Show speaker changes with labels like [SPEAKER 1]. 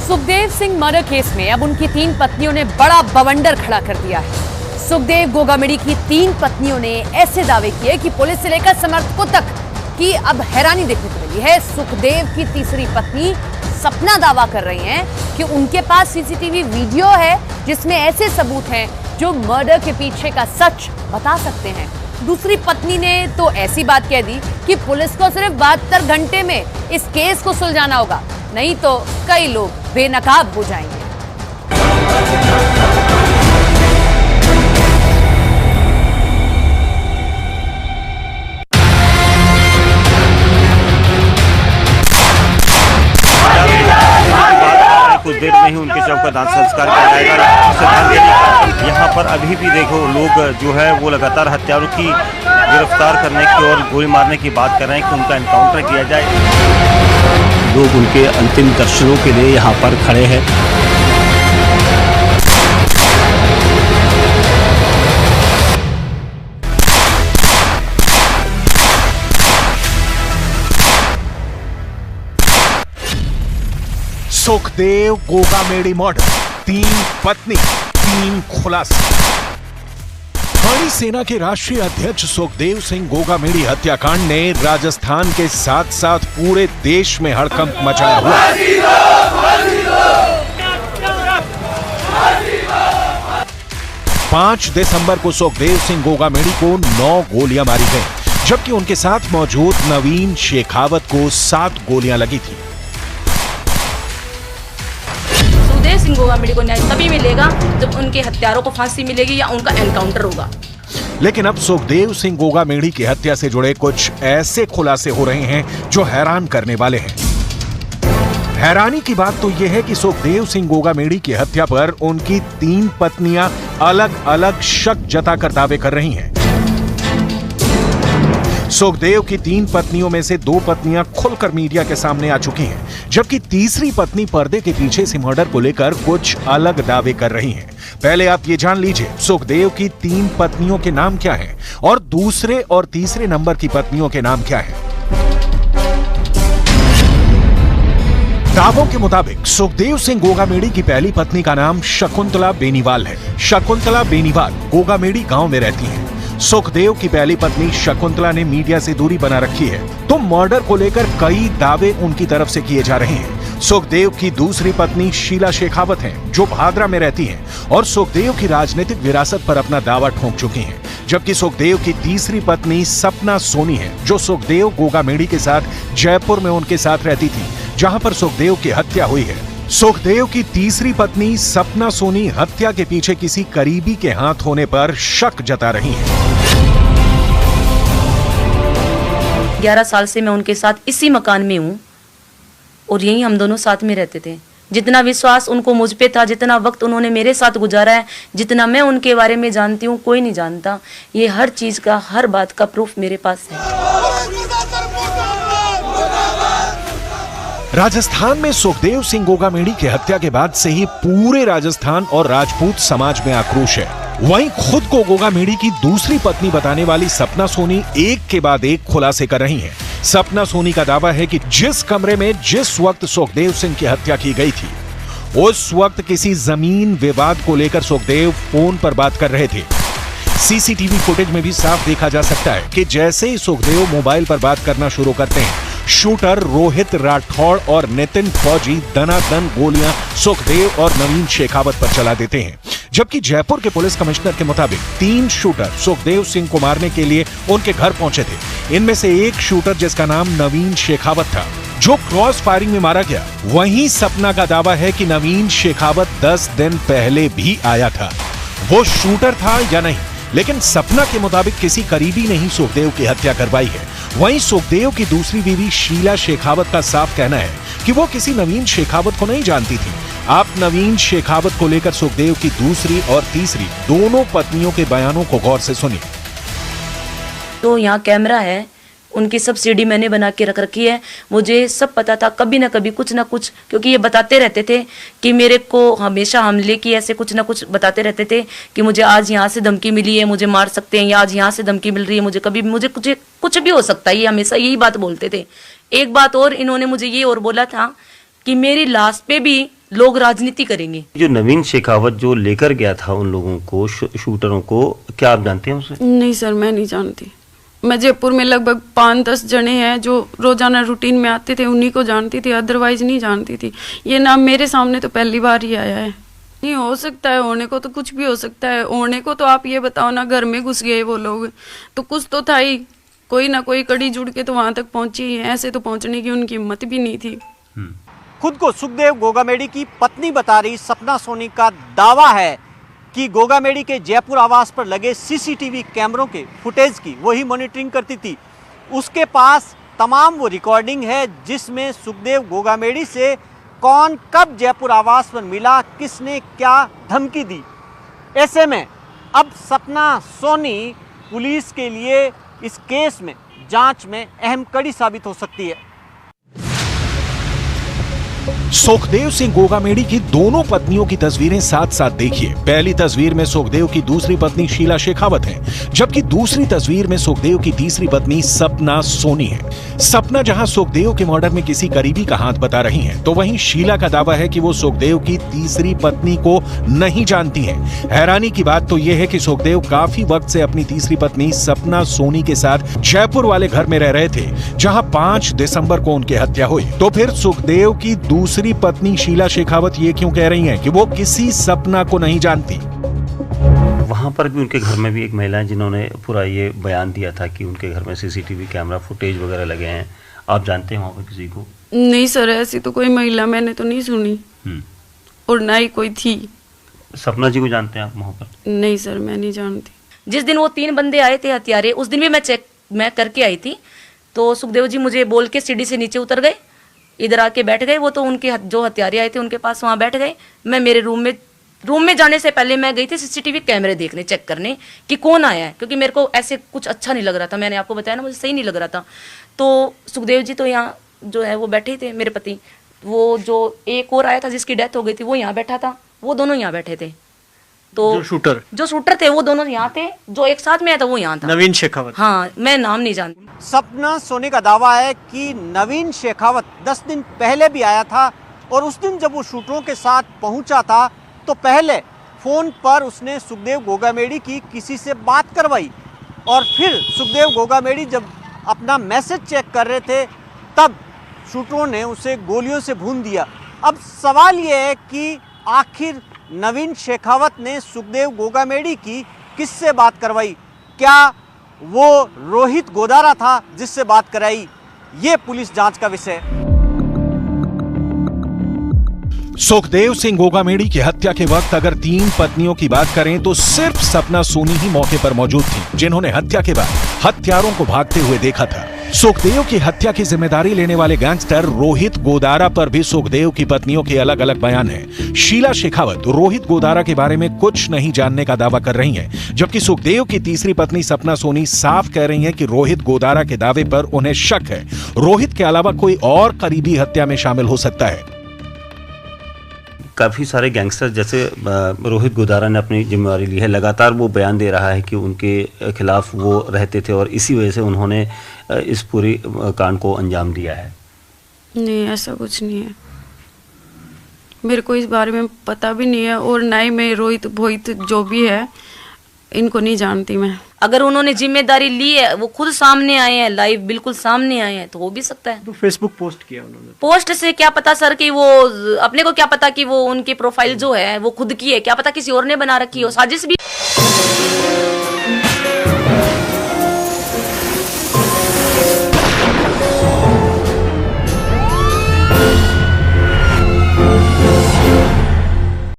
[SPEAKER 1] Sukhdev Singh murder case में अब उनकी 3 पत्नियों ने बड़ा बवंडर खड़ा कर दिया है। सुखदेव गोगामेडी की 3 पत्नियों ने ऐसे दावे किए कि पुलिस से लेकर समर्थकों तक की अब हैरानी देखने को मिली है। सुखदेव की तीसरी पत्नी सपना दावा कर रही हैं कि उनके पास सीसीटीवी वीडियो है जिसमें ऐसे सबूत हैं जो मर्डर के पीछे का सच बता सकते हैं। दूसरी पत्नी ने तो ऐसी बात कह दी कि पुलिस को सिर्फ 72 घंटे में इस केस को सुलझाना होगा, नहीं तो कई लोग बेनकाब हो जाएंगे।
[SPEAKER 2] कुछ देर में ही उनके शव का दाह संस्कार किया जाएगा। यहाँ पर अभी भी देखो लोग जो है वो लगातार हत्यारों की गिरफ्तार करने की और गोली मारने की बात कर रहे हैं कि उनका एनकाउंटर किया जाए।
[SPEAKER 3] लोग उनके अंतिम दर्शनों के लिए यहाँ पर खड़े हैं।
[SPEAKER 4] सुखदेव गोगामेडी मर्डर, 3 पत्नी 3 खुलासे। वाणी सेना के राष्ट्रीय अध्यक्ष सुखदेव सिंह गोगामेडी हत्याकांड ने राजस्थान के साथ साथ पूरे देश में हड़कंप मचाया हुआ। 5 दिसंबर को सुखदेव सिंह गोगामेडी को 9 गोलियां मारी गईं, जबकि उनके साथ मौजूद नवीन शेखावत को 7 गोलियां लगी थी।
[SPEAKER 5] सुखदेव सिंह गोगामेडी को न्याय तभी मिलेगा जब उनके हत्यारों को फांसी मिलेगी या उनका एनकाउंटर होगा।
[SPEAKER 4] लेकिन अब सुखदेव सिंह गोगामेडी की हत्या से जुड़े कुछ ऐसे खुलासे हो रहे हैं जो हैरान करने वाले हैं। हैरानी की बात तो यह है कि सुखदेव सिंह गोगामेडी की हत्या पर उनकी 3 पत्नियां अलग अलग शक जताकर दावे कर रही हैं। सुखदेव की 3 पत्नियों में से 2 पत्नियां खुलकर मीडिया के सामने आ चुकी हैं, जबकि तीसरी पत्नी पर्दे के पीछे से मर्डर को लेकर कुछ अलग दावे कर रही हैं। पहले आप ये जान लीजिए सुखदेव की 3 पत्नियों के नाम क्या हैं और दूसरे और तीसरे नंबर की पत्नियों के नाम क्या हैं। दावों के मुताबिक सुखदेव सिंह गोगामेडी की पहली पत्नी का नाम शकुंतला बेनीवाल है। शकुंतला बेनीवाल गोगामेडी गांव में रहती हैं। सुखदेव की पहली पत्नी शकुंतला ने मीडिया से दूरी बना रखी है, तो मर्डर को लेकर कई दावे उनकी तरफ से किए जा रहे हैं। सुखदेव की दूसरी पत्नी शीला शेखावत हैं, जो भादरा में रहती हैं और सुखदेव की राजनीतिक विरासत पर अपना दावा ठोक चुकी हैं। जबकि सुखदेव की तीसरी पत्नी सपना सोनी है, जो सुखदेव गोगामेडी के साथ जयपुर में उनके साथ रहती थी, जहां पर सुखदेव की हत्या हुई है। सुखदेव की तीसरी पत्नी सपना सोनी हत्या के पीछे किसी करीबी के हाथ होने पर शक जता रही हैं।
[SPEAKER 5] 11 साल से मैं उनके साथ इसी मकान में हूँ और यही हम दोनों साथ में रहते थे। जितना विश्वास उनको मुझ पे था, जितना वक्त उन्होंने मेरे साथ गुजारा है, जितना मैं उनके बारे में जानती हूँ, कोई नहीं जानता। ये हर चीज का, हर बात का प्रूफ मेरे पास है।
[SPEAKER 4] राजस्थान में सुखदेव सिंह गोगामेडी की हत्या के बाद से ही पूरे राजस्थान और राजपूत समाज में आक्रोश है। वहीं खुद को गोगामेडी की दूसरी पत्नी बताने वाली सपना सोनी एक के बाद एक खुलासे कर रही हैं। सपना सोनी का दावा है कि जिस कमरे में जिस वक्त सुखदेव सिंह की हत्या की गई थी, उस वक्त किसी जमीन विवाद को लेकर सुखदेव फोन पर बात कर रहे थे। सीसीटीवी फुटेज में भी साफ देखा जा सकता है कि जैसे ही सुखदेव मोबाइल पर बात करना शुरू करते हैं, शूटर रोहित राठौड़ और नितिन फौजी दनादन गोलियां सुखदेव और नवीन शेखावत पर चला देते हैं। जबकि जयपुर के पुलिस कमिश्नर के मुताबिक 3 शूटर सुखदेव सिंह को मारने के लिए उनके घर पहुंचे थे। इनमें से एक शूटर, जिसका नाम नवीन शेखावत था, जो क्रॉस फायरिंग में मारा गया। वहीं सपना का दावा है कि नवीन शेखावत 10 दिन पहले भी आया था। वो शूटर था या नहीं, लेकिन सपना के मुताबिक किसी करीबी ने ही सुखदेव की हत्या करवाई है। वहीं सुखदेव की दूसरी बीवी शीला शेखावत का साफ कहना है कि वो किसी नवीन शेखावत को नहीं जानती थी। आप नवीन शेखावत को लेकर सुखदेव की दूसरी और तीसरी दोनों पत्नियों के बयानों को गौर से सुनिए।
[SPEAKER 5] तो यहाँ कैमरा है, उनकी सब सीडी मैंने बना के रख रखी है। मुझे सब पता था, कभी ना कभी कुछ ना कुछ, क्योंकि ये बताते रहते थे कि मेरे को हमेशा हमले की ऐसे कुछ ना कुछ बताते रहते थे कि मुझे आज यहाँ से धमकी मिली है, मुझे मार सकते हैं, या आज यहाँ से धमकी मिल रही है, मुझे कुछ भी हो सकता है। ये हमेशा यही बात बोलते थे। एक बात और इन्होंने मुझे ये और बोला था कि मेरी लाश पे भी लोग राजनीति करेंगे।
[SPEAKER 2] जो नवीन शेखावत जो लेकर गया था उन लोगों को, शूटरों को, क्या आप जानते हैं उसे?
[SPEAKER 6] नहीं सर, मैं नहीं जानती। मैं जयपुर में लगभग 5-10 जने हैं जो रोजाना रूटीन में आते थे, उन्हीं को जानती थी, अदरवाइज नहीं जानती थी। ये नाम मेरे सामने तो पहली बार ही आया है। नहीं हो सकता है, होने को तो कुछ भी हो सकता है। होने को तो आप ये बताओ ना, घर में घुस गए वो लोग, तो कुछ तो था ही, कोई ना कोई कड़ी जुड़ के तो वहां तक पहुंची है। ऐसे तो पहुंचने की उनकी हिम्मत भी नहीं थी।
[SPEAKER 7] खुद को सुखदेव गोगामेडी की पत्नी बता रही सपना सोनी का दावा है कि गोगामेडी के जयपुर आवास पर लगे सीसीटीवी कैमरों के फुटेज की वही मॉनिटरिंग करती थी। उसके पास तमाम वो रिकॉर्डिंग है जिसमें सुखदेव गोगामेडी से कौन कब जयपुर आवास पर मिला, किसने क्या धमकी दी। ऐसे में अब सपना सोनी पुलिस के लिए इस केस में, जांच में अहम कड़ी साबित हो सकती है।
[SPEAKER 4] सुखदेव सिंह गोगामेडी की दोनों पत्नियों की तस्वीरें साथ साथ देखिए। पहली तस्वीर में सुखदेव की दूसरी पत्नी शीला शेखावत है, जबकि दूसरी तस्वीर में सुखदेव की तीसरी पत्नी सपना सोनी है। सपना जहां सुखदेव के मर्डर में किसी करीबी का हाथ बता रही हैं, तो वहीं शीला का दावा है कि वो सुखदेव की तीसरी पत्नी को नहीं जानती हैं। हैरानी की बात तो यह है कि सुखदेव काफी वक्त से अपनी तीसरी पत्नी सपना सोनी के साथ जयपुर वाले घर में रह रहे थे, जहां 5 दिसंबर को उनकी हत्या हुई। तो फिर सुखदेव की दूसरी पत्नी शीला शेखावत ये क्यों कह रही हैं कि वो किसी सपना को नहीं जानती?
[SPEAKER 2] वहाँ पर भी उनके घर में भी एक महिला है जिन्होंने पूरा ये बयान दिया था कि उनके घर में सीसीटीवी कैमरा फुटेज वगैरह लगे हैं। आप जानते हैं वहाँ पर किसी को?
[SPEAKER 6] नहीं सर, ऐसी तो कोई महिला मैंने तो नहीं सुनी और ना ही कोई थी।
[SPEAKER 2] सपना जी को जानते हैं आप वहाँ पर?
[SPEAKER 6] नहीं सर, मैं नहीं जानती।
[SPEAKER 5] जिस दिन वो 3 बंदे आए थे हत्यारे, उस दिन भी मैं करके आई थी। तो सुखदेव जी मुझे बोल के सीढ़ी से नीचे उतर गए, इधर आके बैठ गए। वो तो उनके जो हत्यारे आए थे उनके पास वहाँ बैठ गए। मैं मेरे रूम में जाने से पहले मैं गई थी सीसीटीवी कैमरे देखने, चेक करने कि कौन आया है, क्योंकि मेरे को ऐसे कुछ अच्छा नहीं लग रहा था। मैंने आपको बताया ना, मुझे सही नहीं लग रहा था। तो सुखदेव जी तो यहाँ जो है वो बैठे थे, मेरे पति। वो जो एक और आया था जिसकी डेथ हो गई थी वो यहाँ बैठा था, वो दोनों यहाँ बैठे थे। तो जो शूटर थे वो दोनों यहाँ थे, जो एक साथ में आया था वो यहाँ था,
[SPEAKER 7] नवीन शेखावत।
[SPEAKER 5] हाँ, मैं नाम नहीं जानती।
[SPEAKER 7] सपना सोनी का दावा है कि नवीन शेखावत 10 दिन पहले भी आया था और उस दिन जब वो शूटरों के साथ पहुंचा था तो पहले फोन पर उसने सुखदेव गोगामेडी की किसी से बात करवाई और फिर सुखदेव गोगामेडी जब अपना मैसेज चेक कर रहे थे तब शूटरों ने उसे गोलियों से भून दिया। अब सवाल ये है कि आखिर नवीन शेखावत ने सुखदेव गोगामेडी की किससे बात करवाई? क्या वो रोहित गोदारा था जिससे बात कराई? ये पुलिस जांच का विषय है।
[SPEAKER 4] सुखदेव सिंह गोगामेडी की हत्या के वक्त अगर 3 पत्नियों की बात करें तो सिर्फ सपना सोनी ही मौके पर मौजूद थी, जिन्होंने हत्या के बाद हत्यारों को भागते हुए देखा था। सुखदेव की हत्या की जिम्मेदारी लेने वाले गैंगस्टर रोहित गोदारा पर भी सुखदेव की पत्नियों के अलग अलग बयान हैं। शीला शेखावत रोहित गोदारा के बारे में कुछ नहीं जानने का दावा कर रही हैं, जबकि सुखदेव की तीसरी पत्नी सपना सोनी साफ कह रही हैं कि रोहित गोदारा के दावे पर उन्हें शक है। रोहित के अलावा कोई और करीबी हत्या में शामिल हो सकता है।
[SPEAKER 2] काफ़ी सारे गैंगस्टर जैसे रोहित गोदारा ने अपनी जिम्मेवारी ली है, लगातार वो बयान दे रहा है कि उनके खिलाफ वो रहते थे और इसी वजह से उन्होंने इस पूरी कांड को अंजाम दिया है।
[SPEAKER 6] नहीं, ऐसा कुछ नहीं है, मेरे को इस बारे में पता भी नहीं है और ना ही मैं रोहित भोहित जो भी है इनको नहीं जानती मैं।
[SPEAKER 5] अगर उन्होंने जिम्मेदारी ली है, वो खुद सामने आए हैं, लाइव बिल्कुल सामने आए हैं, तो हो भी सकता है।
[SPEAKER 7] तो फेसबुक पोस्ट किया उन्होंने।
[SPEAKER 5] पोस्ट से क्या पता सर कि वो, अपने को क्या पता कि वो उनकी प्रोफाइल जो है वो खुद की है, क्या पता किसी और ने बना रखी हो, साजिश भी।